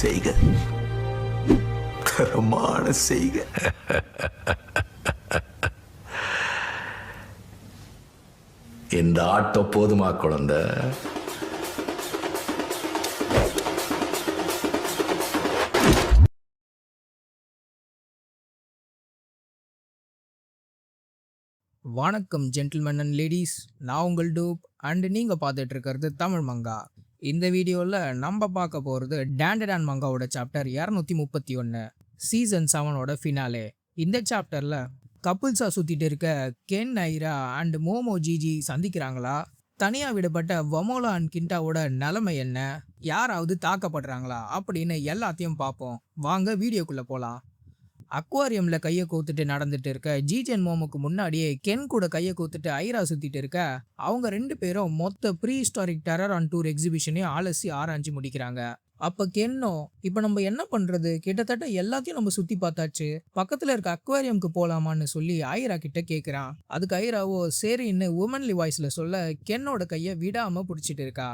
செய்க, தரமான செய்க. இந்த ஆட்டம் போதுமா குழந்தை? வணக்கம் ஜென்டில்மேன் அண்ட் லேடிஸ், நான் உங்கள் டூப் அண்ட் நீங்கள் பார்த்துட்டு இருக்கிறது தமிழ் மங்கா. இந்த வீடியோவில் நம்ம பார்க்க போகிறது டேண்டடான் மங்காவோட சாப்டர் 231 சீசன் 7ஓட ஃபினாலே. இந்த சாப்டரில் கப்புள்ஸாக சுற்றிட்டு இருக்க Ken, Aira and Momo Jiji சந்திக்கிறாங்களா? தனியாக விடப்பட்ட வமோலா அண்ட் கிண்டாவோட நிலைமை என்ன? யாராவது தாக்கப்படுறாங்களா அப்படின்னு எல்லாத்தையும் பார்ப்போம். வாங்க வீடியோக்குள்ளே போகலாம். அக்வாரியம்ல கையை கோத்துட்டு நடந்துட்டு இருக்க ஜிஜன் மோமுக்கு முன்னாடியே கென் கூட கையை கோத்துட்டு ஐரா சுத்திட்டு இருக்க அவங்க 2 பேரும் மொத்த prehistoric terror on tour எக்ஸிபிஷனையும் அலசி ஆராய்ச்சி முடிக்கிறாங்க. அப்ப கென்னோ, இப்ப நம்ம என்ன பண்றது? கிட்டத்தட்ட எல்லாத்தையும் நம்ம சுத்தி பார்த்தாச்சு, பக்கத்துல இருக்க அக்வாரியம்க்கு போலாமான்னு சொல்லி ஐரா கிட்ட கேக்குறான். அதுக்கு ஐராவோ சரின்னு உமன்லி வாய்ஸ்ல சொல்ல கென்னோட கையை விடாம பிடிச்சிட்டு இருக்கா.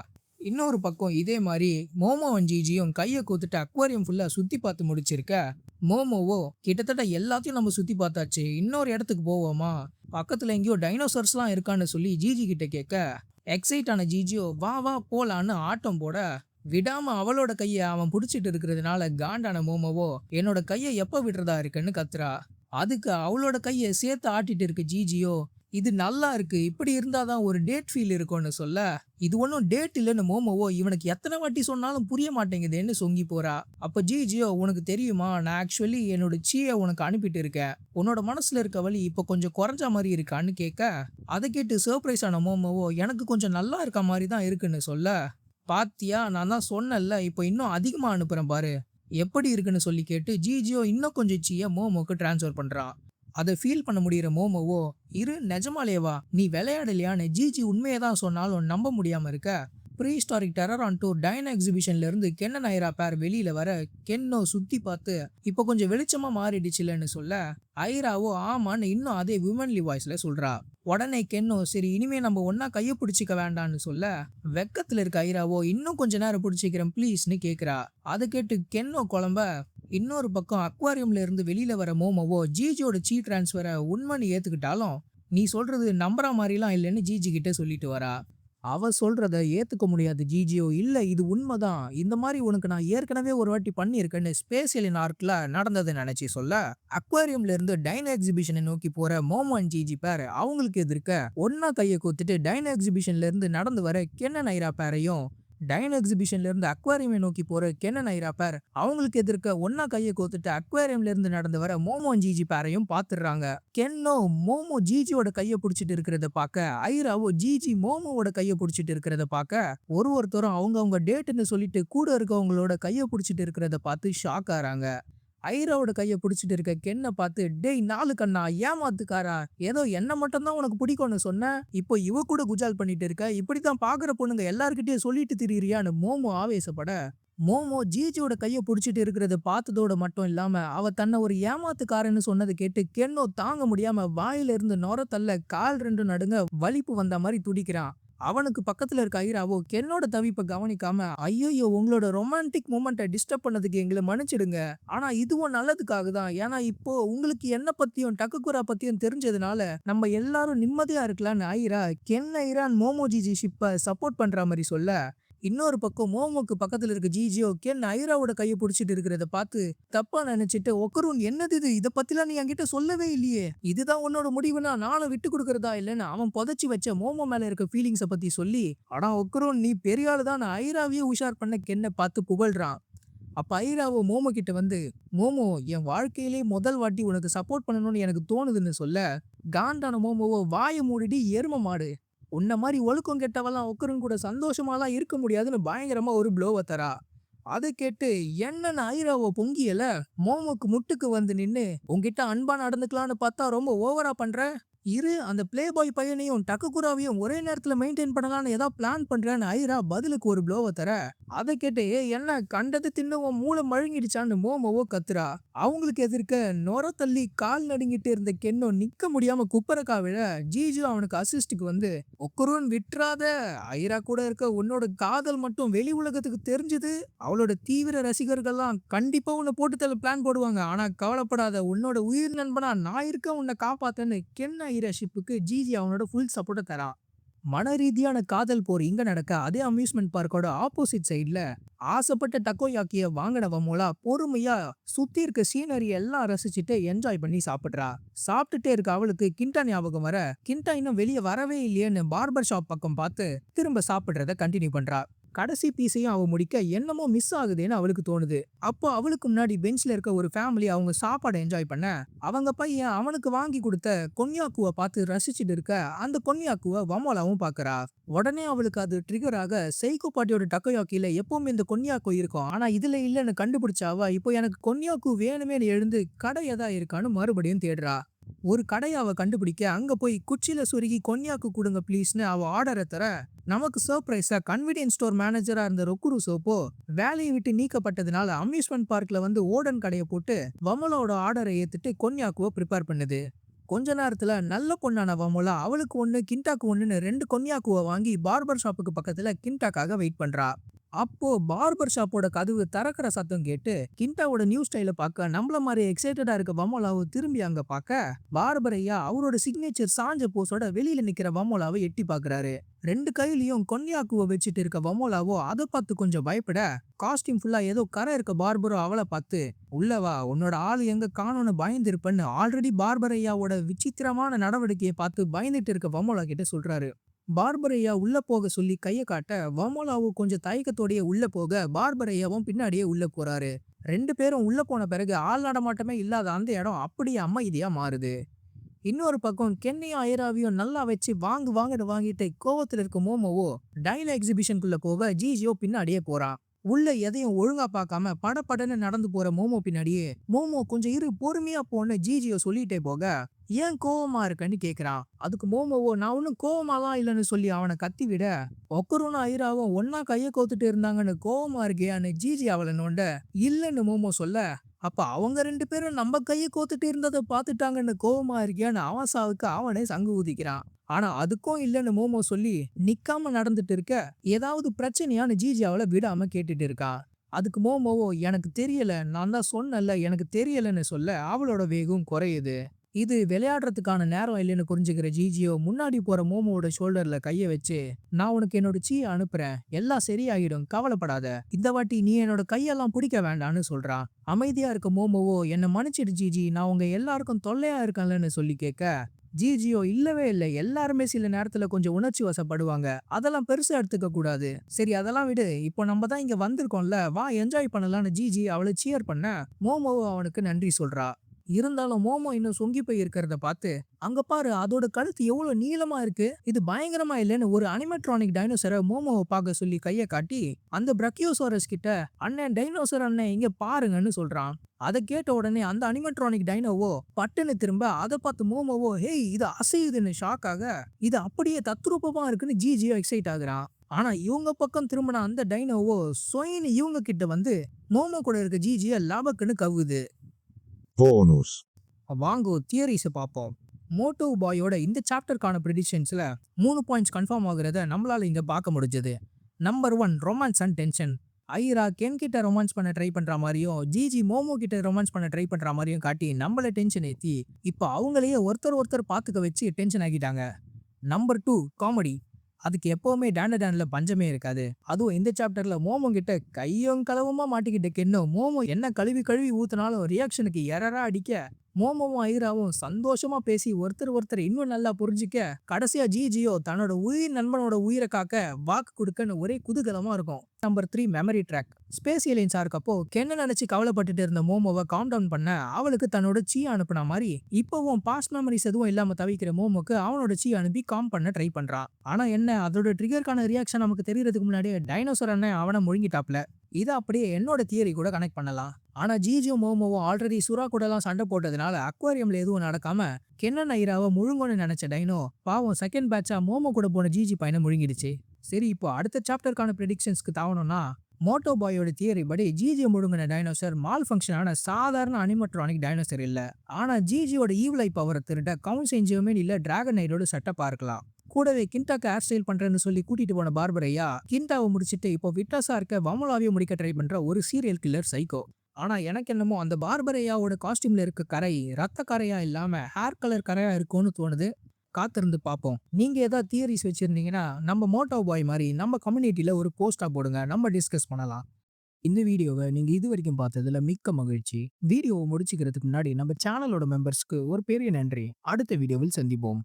இன்னொரு பக்கம் இதே மாதிரி மோமோ ஜிஜியும் கையை கோத்துட்டு அக்வாரியம் ஃபுல்லா சுத்தி பார்த்து முடிச்சிருக்க மோமோவோ, கிட்டத்தட்ட எல்லாத்தையும் நம்ம சுத்தி பார்த்தாச்சு, இன்னொரு இடத்துக்கு போவோமா? பக்கத்துல எங்கேயோ டைனோசர்ஸ்லாம் இருக்கான்னு சொல்லி ஜிஜி கிட்ட கேட்க எக்ஸைட் ஆன ஜிஜியோ வா வா போலான்னு ஆட்டம் போட விடாம அவளோட கையை அவன் பிடிச்சிட்டு இருக்கிறதுனால காண்டான மோமோவோ என்னோட கையை எப்ப விடுறதா இருக்குன்னு கத்துறா. அதுக்கு அவளோட கையை சேர்த்து ஆட்டிட்டு இருக்க ஜிஜியோ, இது நல்லா இருக்கு, இப்படி இருந்தாதான் ஒரு டேட் ஃபீல் இருக்கும்னு சொல்ல, இது ஒன்றும் டேட் இல்லைன்னு மோமோவோ இவனுக்கு எத்தனை வாட்டி சொன்னாலும் புரிய மாட்டேங்குதுன்னு சொங்கி போறா. அப்ப ஜிஜியோ, உனக்கு தெரியுமா, நான் ஆக்சுவலி என்னோட சீயை உனக்கு அனுப்பிட்டு இருக்கேன், உன்னோட மனசுல இருக்க வலி இப்போ கொஞ்சம் குறைஞ்ச மாதிரி இருக்கான்னு கேட்க அதை கேட்டு சர்ப்ரைஸ் ஆன மோமோவோ எனக்கு கொஞ்சம் நல்லா இருக்க மாதிரி தான் இருக்குன்னு சொல்ல, பாத்தியா நான் தான் சொன்னேன்ல, இப்போ இன்னும் அதிகமா அனுப்புறேன் பாரு, எப்படி இருக்குன்னு சொல்லி கேட்டு ஜிஜியோ இன்னும் கொஞ்சம் சீயை மோமோக்கு டிரான்ஸ்ஃபர் பண்றான். அதை ஃபீல் பண்ண முடியிற மோமோவோ, இரு நிஜமாலேவா நீ விளையாடலையான்னு ஜிஜி உண்மையை தான் சொன்னாலும் நம்ப முடியாம இருக்க prehistoric terror on tour dino எக்ஸிபிஷன்ல இருந்து கென் அண்ட் ஐரா பேர் வெளியில வர கென்னோ சுத்தி பார்த்து இப்போ கொஞ்சம் வெளிச்சமா மாறிடுச்சுலன்னு சொல்ல ஐராவோ ஆமான்னு இன்னும் அதே விமன்லி வாய்ஸ்ல சொல்றா. உடனே கென்னோ சரி இனிமே நம்ம ஒன்னா கையை பிடிச்சிக்க வேண்டான்னு சொல்ல வெக்கத்துல இருக்க ஐராவோ இன்னும் கொஞ்ச நேரம் பிடிச்சிக்கிறேன் ப்ளீஸ்னு கேக்குறா. அதை கேட்டு கென்னோ குழம்ப. இன்னொரு பக்கம் அக்வாரியம்ல இருந்து வெளியில வர மோமோவோ ஜிஜியோட சீ டிரான்ஸ்ஃபரை உண்மைன்னு ஏத்துக்கிட்டாலும் நீ சொல்றது நம்புற மாதிரிலாம் இல்லைன்னு ஜிஜி கிட்ட சொல்லிட்டு வரா. அவ சொல்றத ஏத்துக்க முடியாது ஜிஜியோ, இல்ல இது உண்மைதான், இந்த மாதிரி உனக்கு நான் ஏற்கனவே ஒரு வாட்டி பண்ணியிருக்கேன்னு ஸ்பேஸ் எலியன் ஆர்க்ல நடந்ததை நினைச்சு சொல்ல அக்வாரியம்ல இருந்து டைனோ எக்ஸிபிஷனை நோக்கி போற மோமோ அண்ட் ஜிஜி பேர் அவங்களுக்கு எதிர்க்க ஒன்னா கையை கோத்துட்டு டைனோ எக்ஸிபிஷன்ல இருந்து நடந்து வர கென் அண்ட் ஐரா பேரையும் டைனோ எக்ஸிபிஷன்ல இருந்து அக்வாரியமை நோக்கி போற கென் அண்ட் ஐரா பேர் அவங்களுக்கு எதிர்க்க ஒன்னா கையை கோத்துட்டு அக்வாரியம்ல இருந்து நடந்து வர மோமோ ஜிஜி பேரையும் பாத்துடுறாங்க. கென்னோ மோமோ ஜிஜியோட கையை பிடிச்சிட்டு இருக்கிறத பார்க்க ஐராவோ ஜிஜி மோமோவோட கையை பிடிச்சிட்டு இருக்கிறத பார்க்க ஒருத்தரும் அவங்க டேட்டுன்னு சொல்லிட்டு கூட இருக்கவங்களோட கையை பிடிச்சிட்டு இருக்கிறத பார்த்து ஷாக் ஆறாங்க. ஐராவோட கையை பிடிச்சிட்டு இருக்க கென்னை பார்த்து டேய் நாலு கண்ணா ஏமாத்துக்காரா, ஏதோ என்ன மட்டும்தான் உனக்கு பிடிக்கும்னு சொன்ன, இப்போ இவ கூட குஜால் பண்ணிட்டு இருக்க, இப்படித்தான் பாக்குற பொண்ணுங்க எல்லார்கிட்டயும் சொல்லிட்டு திரியிறியான்னு மோமோ ஆவேசப்பட மோமோ ஜிஜியோட கையை பிடிச்சிட்டு இருக்கிறத பார்த்ததோட மட்டும் இல்லாம அவ தன்னை ஒரு ஏமாத்துக்காரன்னு சொன்னதை கேட்டு கென்னோ தாங்க முடியாம வாயில இருந்து நொர தள்ள கால் 2 நடுங்க வலிப்பு வந்த மாதிரி துடிக்கிறான். அவனுக்கு பக்கத்துல இருக்க ஐராவோ கென்னோட தவிப்பை கவனிக்காம ஐயோ உங்களோட ரொமான்டிக் மூமெண்ட்டை டிஸ்டர்ப் பண்ணதுக்கு எங்களை மன்னிச்சிடுங்க, ஆனா இதுவும் நல்லதுக்காக தான், ஏன்னா இப்போ உங்களுக்கு என்ன பத்தியும் டக்குகுரா பத்தியும் தெரிஞ்சதுனால நம்ம எல்லாரும் நிம்மதியா இருக்கலாம்னு ஐரா கென் ஐரான் மோமோ ஜிஜி ஷிப்பை சப்போர்ட் பண்ற மாதிரி சொல்ல இன்னொரு பக்கம் மோமோக்கு பக்கத்துல இருக்க ஜிஜியோ கென் ஐராவோட கையை பிடிச்சிட்டு இருக்கிறத பார்த்து தப்பா நினைச்சிட்டு ஒக்கரும் என்னது இது, இதை பத்திலாம் நீ என்கிட்ட சொல்லவே இல்லையே, இதுதான் உன்னோட முடிவுனா நானும் விட்டு கொடுக்கறதா இல்லைன்னு அவன் புதைச்சி வச்ச மோமோ மேல இருக்க ஃபீலிங்ஸை பத்தி சொல்லி ஆனா ஒக்கரும் நீ பெரிய ஆளுதான் ஐராவையே உஷார் பண்ண கென்னை பார்த்து புகழ்றான். அப்ப ஐராவோ மோமோ கிட்ட வந்து மோமோ என் வாழ்க்கையிலே முதல் வாட்டி உனக்கு சப்போர்ட் பண்ணணும்னு எனக்கு தோணுதுன்னு சொல்ல காண்டான மோமோவோ வாயை மூடிடி எரும மாடு, உன்ன மாதிரி ஒழுக்கம் கெட்டவெல்லாம் ஒக்கரும் கூட சந்தோஷமாலாம் இருக்க முடியாதுன்னு பயங்கரமா ஒரு ப்ளோவை தரா. அதை கேட்டு என்னன்னு ஐராவோ பொங்கியல மோமோக்கு முட்டுக்கு வந்து நின்னு உன்கிட்ட அன்பா நடந்துக்கலான்னு பார்த்தா ரொம்ப ஓவரா பண்ற, அந்த பிளே பாய் பையனையும் டக்குகுராவையும் ஒரே நேரத்துல மெயின்டைன் பண்ணலாம்னு ஏதாவது பிளான் பண்றேன்னு ஐரா பதிலுக்கு ஒரு ப்ளோவை தர, அதை கேட்டு என்ன கண்டது தின்னவும் மூளை மழுங்கிடுச்சான்னு மோமோவோ கத்துறா. அவங்களுக்கு எதிர்க்க நொர தள்ளி கால் நடுங்கிட்டு இருந்த கென்னோ நிக்க முடியாம குப்பரக்கா விழ ஜிஜு அவனுக்கு அசிஸ்டுக்கு வந்து, ஒக்கருன்னு விட்டுறாத, ஐரா கூட இருக்க உன்னோட காதல் மட்டும் வெளி உலகத்துக்கு தெரிஞ்சது, அவளோட தீவிர ரசிகர்கள்லாம் கண்டிப்பா உன்னை போட்டு தள்ள பிளான் போடுவாங்க, ஆனா கவலைப்படாத, உன்னோட உயிர் நண்பனா நான் இருக்க உன்னை காப்பாத்தன்னு கென் ஐரா ஷிப்புக்கு ஜிஜி அவனோட ஃபுல் சப்போர்ட்டை தரான். மன ரீதியான காதல் போர் இங்க நடக்க அதே அம்யூஸ்மெண்ட் பார்க்கோட ஆப்போசிட் சைட்ல ஆசைப்பட்ட டக்கோயாக்கிய வாங்கின வமோலா பொறுமையா சுத்தி இருக்க சீனரி எல்லாம் ரசிச்சுட்டு என்ஜாய் பண்ணி சாப்பிடுறா. சாப்பிட்டுட்டே இருக்க அவளுக்கு கிண்டா ஞாபகம் வர, கிண்டா இன்னும் வெளியே வரவே இல்லையேன்னு பார்பர் ஷாப் பக்கம் பார்த்து திரும்ப சாப்பிடுறத கண்டினியூ பண்றா. கடைசி பீஸையும் அவ முடிக்க என்னமோ மிஸ் ஆகுதுன்னு அவளுக்கு தோணுது. அப்போ அவளுக்கு முன்னாடி பெஞ்ச்ல இருக்க ஒரு ஃபேமிலி அவங்க சாப்பாடை என்ஜாய் பண்ண, அவங்க பையன் அவனுக்கு வாங்கி கொடுத்த கொன்யாக்குவை பார்த்து ரசிச்சுட்டு இருக்க அந்த கொன்யாக்குவை வமோலாவும் பாக்குறா. உடனே அவளுக்கு அது ட்ரிகர் ஆக, சைக்கோ பாட்டியோட டக்கோயாக்கில எப்பவுமே இந்த கொன்யாக்கு இருக்கும், ஆனா இதுல இல்லைன்னு கண்டுபிடிச்சாவா இப்போ எனக்கு கொன்யாக்கு வேணுமே எழுந்து கடை எதா இருக்கான்னு மறுபடியும் தேடுறா. ஒரு கடையை அவ கண்டுபிடிக்க அங்க போய் குச்சியில சுருகி கொன்யாக்கு கொடுங்க ப்ளீஸ்னு அவ ஆர்டரை தர, நமக்கு சர்ப்ரைஸா கன்வீனியன்ஸ் ஸ்டோர் மேனேஜரா இருந்த ரொக்குரு சோப்போ வேலையை விட்டு நீக்கப்பட்டதுனால அம்யூஸ்மெண்ட் பார்க்ல வந்து ஓடன் கடையை போட்டு வமோலாவோட ஆர்டரை ஏத்துட்டு கொன்யாக்குவை ப்ரிப்பேர் பண்ணுது. கொஞ்ச நேரத்துல நல்ல பொண்ணான வமோலா அவளுக்கு ஒண்ணு கிண்டாக்கு ஒண்ணுன்னு 2 கொன்யாக்குவை வாங்கி பார்பர் ஷாப்புக்கு பக்கத்துல கிண்டாக்காக வெயிட் பண்றா. அப்போ பார்பர் ஷாப்போட கதவு திறக்கிற சத்தம் கேட்டு கிண்டாவோட நியூ ஸ்டைல பார்க்க நம்மள மாதிரி எக்ஸைட்டடா இருக்க வமோலாவை திரும்பி அங்க பார்க்க, பார்பர் ஐயா அவரோட சிக்னேச்சர் சாஞ்ச போஸோட வெளியில நிக்கிற வமோலாவை எட்டி பாக்குறாரு. 2 கையிலயும் கொன்யாக்குவை வச்சுட்டு இருக்க வமோலாவோ அதை பார்த்து கொஞ்சம் பயப்பட, காஸ்டியூம் ஃபுல்லா ஏதோ கரை இருக்க பார்பரோ அவளை பார்த்து, உள்ளவா உன்னோட ஆளு எங்க காணோன்னு பயந்து இருப்பன்னு ஆல்ரெடி பார்பர் ஐயாவோட விசித்திரமான நடவடிக்கையை பார்த்து பயந்துட்டு இருக்க வமோலா கிட்ட சொல்றாரு. பார்பர் ஐயா உள்ள போக சொல்லி கைய காட்ட, வமோலாவும் கொஞ்சம் தயக்கத்தோடயே உள்ள போக பார்பர் ஐயாவும் பின்னாடியே உள்ள போறாரு. 2 பேரும் உள்ள போன பிறகு ஆள் நடமாட்டமே இல்லாத அந்த இடம் அப்படியே அமைதியா மாறுது. இன்னொரு பக்கம் கென்னையும் ஐராவையும் நல்லா வச்சு வாங்குன்னு வாங்கிட்டு கோவத்துல இருக்க மோமோவோ டைல எக்ஸிபிஷனுக்குள்ள போக ஜிஜியோ பின்னாடியே போறான். உள்ள எதையும் ஒழுங்கா பார்க்காம படபடன்னு நடந்து போற மோமோ பின்னாடியே, மோமோ கொஞ்சம் இரு பொறுமையா போன்னு ஜிஜியோ சொல்லிட்டே போக, ஏன் கோவமா இருக்கன்னு கேக்குறான். அதுக்கு மோமோவோ நான் ஒன்னும் கோவமாலாம் இல்லைன்னு சொல்லி அவனை கத்தி விட, ஒக்கருன்னு ஐராவும் ஒன்னா கைய கோத்துட்டு இருந்தாங்கன்னு கோவமா இருக்கியான்னு ஜிஜி அவளை நோண்ட, இல்லன்னு மோமோ சொல்ல, அப்ப அவங்க 2 பேரும் நம்ம கையை கோத்துட்டு இருந்ததை பார்த்துட்டாங்கன்னு கோவமா இருக்கியான்னு அவன் சாவுக்கு அவனே சங்கு ஊதிக்கிறான். ஆனா அதுக்கும் இல்லன்னு மோமோ சொல்லி நிக்காம நடந்துட்டு இருக்க, ஏதாவது பிரச்சனையான்னு ஜிஜி அவளை விடாம கேட்டுட்டு இருக்கான். அதுக்கு மோமோவோ எனக்கு தெரியல, நான் தான் சொன்னல எனக்கு தெரியலன்னு சொல்ல அவளோட வேகம் குறையுது. இது விளையாடுறதுக்கான நேரம் இல்லைன்னு புரிஞ்சுக்கிற ஜிஜியோ முன்னாடி போற மோமோவோட ஷோல்டர்ல கைய வச்சு, நான் உனக்கு என்னோட சீயை அனுப்புறேன், எல்லாம் சரியாயிடும், கவலைப்படாத, இந்த வாட்டி நீ என்னோட கையெல்லாம் பிடிக்க வேண்டான்னு சொல்றான். அமைதியா இருக்க மோமோவோ என்ன மன்னிச்சிடு ஜிஜி, நான் உங்க எல்லாருக்கும் தொல்லையா இருக்கேன்லன்னு சொல்லி கேட்க, ஜிஜியோ இல்லவே இல்லை, எல்லாருமே சில நேரத்துல கொஞ்சம் உணர்ச்சி வசப்படுவாங்க, அதெல்லாம் பெருசா எடுத்துக்க கூடாது, சரி அதெல்லாம் விடு, இப்போ நம்ம தான் இங்க வந்திருக்கோம்ல, வா என்ஜாய் பண்ணலான்னு ஜிஜி அவளை சியர் பண்ண மோமோவோ அவனுக்கு நன்றி சொல்றா. இருந்தாலும் மோமோ இன்னும் சொங்கி போய் இருக்கிறத பார்த்து, அங்க பாரு அதோட கழுத்து எவ்வளவு நீளமா இருக்கு, இது பயங்கரமா இல்லைன்னு ஒரு அனிமெட்ரானிக் டைனோசரை மோமோவை பார்க்க சொல்லி கைய காட்டி அந்த பிரக்கியோசோரஸ் கிட்ட, அண்ணன் டைனோசர் அண்ணன் இங்க பாருங்கன்னு சொல்றான். அதை கேட்ட உடனே அந்த அனிமெட்ரானிக் டைனோவோ பட்டுன்னு திரும்ப அதை பார்த்து மோமோவோ ஹேய் இது அசையுதுன்னு ஷாக் ஆக, இது அப்படியே தத்ரூபமா இருக்குன்னு ஜிஜியோ எக்ஸைட் ஆகுறான். ஆனா இவங்க பக்கம் திரும்பின அந்த டைனோவோ சொயின்னு இவங்க கிட்ட வந்து மோமோ கூட இருக்க ஜிஜிய லாபக்குன்னு கவுது. Bonus. வாங்கோ தியரிஸை பார்ப்போம். மோட்டோ பாயோட இந்த சாப்டருக்கான ப்ரிடிக்ஷன்ஸ்ல 3 பாயிண்ட்ஸ் கன்ஃபார்ம் ஆகுறத நம்மளால இங்க பார்க்க முடிஞ்சது. Number 1 romance and tension. Airaa Ken கிட்ட ரொமான்ஸ் பண்ண ட்ரை பண்ற மாதிரியும் ஜிஜி மோமோ கிட்ட ரொமான்ஸ் பண்ண ட்ரை பண்ற மாதிரியும் காட்டி நம்மள டென்ஷன் ஏத்தி இப்போ அவங்களையே ஒருத்தர் பார்த்துக்க வச்சு டென்ஷன் ஆகிட்டாங்க. Number 2 comedy. அதுக்கு எப்பவுமே டான்ல பஞ்சமே இருக்காது. அதுவும் இந்த சாப்டர்ல மோமோ கிட்ட கையும் களவுமா மாட்டிக்கிட்ட கென்னோ மோமோ என்ன கழுவி ஊத்தினாலும் ரியாக்ஷனுக்கு எரரா அடிக்க, மோமோவும் ஐராவும் சந்தோஷமா பேசி ஒருத்தர் இன்னும் நல்லா புரிஞ்சுக்க, கடைசியா ஜிஜியோ தன்னோட உயிர் நண்பனோட உயிரை காக்க வாக்கு கொடுக்கன்னு ஒரே குதூகலமா இருக்கும். Number 3 memory track. ஸ்பேஸ் ஏலியன்ஸா இருக்கப்போ கென்ன நினைச்சு கவலைப்பட்டுட்டு இருந்த மோமோவை காம் டவுன் பண்ண அவளுக்கு தன்னோட சீ அனுப்புன மாதிரி இப்போவும் பாஸ்ட் மெமரிஸ் எதுவும் இல்லாம தவிக்கிற மோமோக்கு அவனோட சீ அனுப்பி காம் பண்ண ட்ரை பண்றான். ஆனா என்ன அதோட ட்ரிகருக்கான ரியாக்ஷன் நமக்கு தெரியறதுக்கு முன்னாடியே டைனோசர் அண்ணன் அவனை முழுங்கிட்டாப்ல. இதை அப்படியே என்னோட தியரி கூட கனெக்ட் பண்ணலாம். ஆனா ஜிஜியும் மோமோவும் ஆல்ரெடி சுறா கூட எல்லாம் சண்டை போட்டதுனால அக்வாரியம்ல எதுவும் நடக்காம கென்னன் ஐராவை முழுங்கன்னு நினைச்ச டைனோ பாவம் செகண்ட் பேட்சா மோமோ கூட போன ஜிஜி பையனை முழுங்கிடுச்சு. சரி, இப்போ அடுத்த சாப்டருக்கான ப்ரெடிக்ஷன்ஸ்க்கு தாவணும்னா மோட்டோ பாயோட தியரி படி ஜிஜி முழுங்கின டைனோசர் மால் ஃபங்க்ஷனான சாதாரண அனிமட்ரானிக் டைனோசர் இல்ல. ஆனா ஜிஜியோட ஈவில் ஐ பவரை திருட கவுன்ஸ் எஞ்சியுமே இல்ல டிராகன் நைடோட செட்டப்பா இருக்கலாம். கூடவே கிண்டாக்கு ஹேர் ஸ்டைல் பண்றேன்னு சொல்லி கூட்டிட்டு போன பார்பரையா கிண்டாவை முடிச்சிட்டு இப்போ விட்டாஸா இருக்க வமலாவையும் முடிக்க ட்ரை பண்ற ஒரு சீரியல் கில்லர் சைக்கோ. ஆனா எனக்கு என்னமோ அந்த பார்பரையாவோட காஸ்டியூம்ல இருக்க கரை ரத்த கரையா இல்லாம ஹேர் கலர் கரையா இருக்கும்னு தோணுது. காத்திருந்து பார்ப்போம். நீங்க ஏதாவது தியரிஸ் வச்சிருந்தீங்கன்னா நம்ம மோட்டோ பாய் மாதிரி நம்ம கம்யூனிட்டியில ஒரு போஸ்டா போடுங்க, நம்ம டிஸ்கஸ் பண்ணலாம். இந்த வீடியோவை நீங்க இது வரைக்கும் பார்த்ததுல மிக்க மகிழ்ச்சி. வீடியோவை முடிச்சுக்கிறதுக்கு முன்னாடி நம்ம சேனலோட மெம்பர்ஸ்க்கு ஒரு பெரிய நன்றி. அடுத்த வீடியோவில் சந்திப்போம்.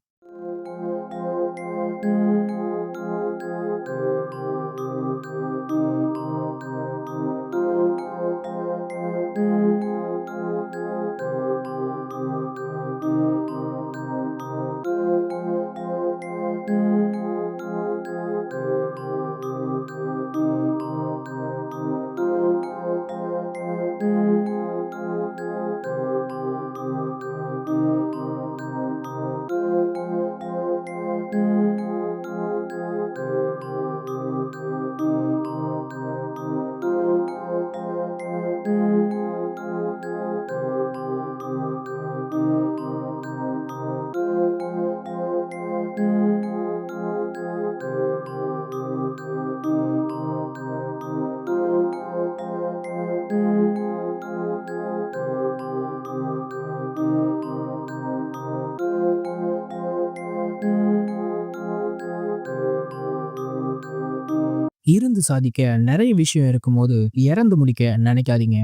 இருந்து சாதிக்க நிறைய விஷயம் இருக்கும்போது இறந்து முடிக்க நினைக்காதீங்க.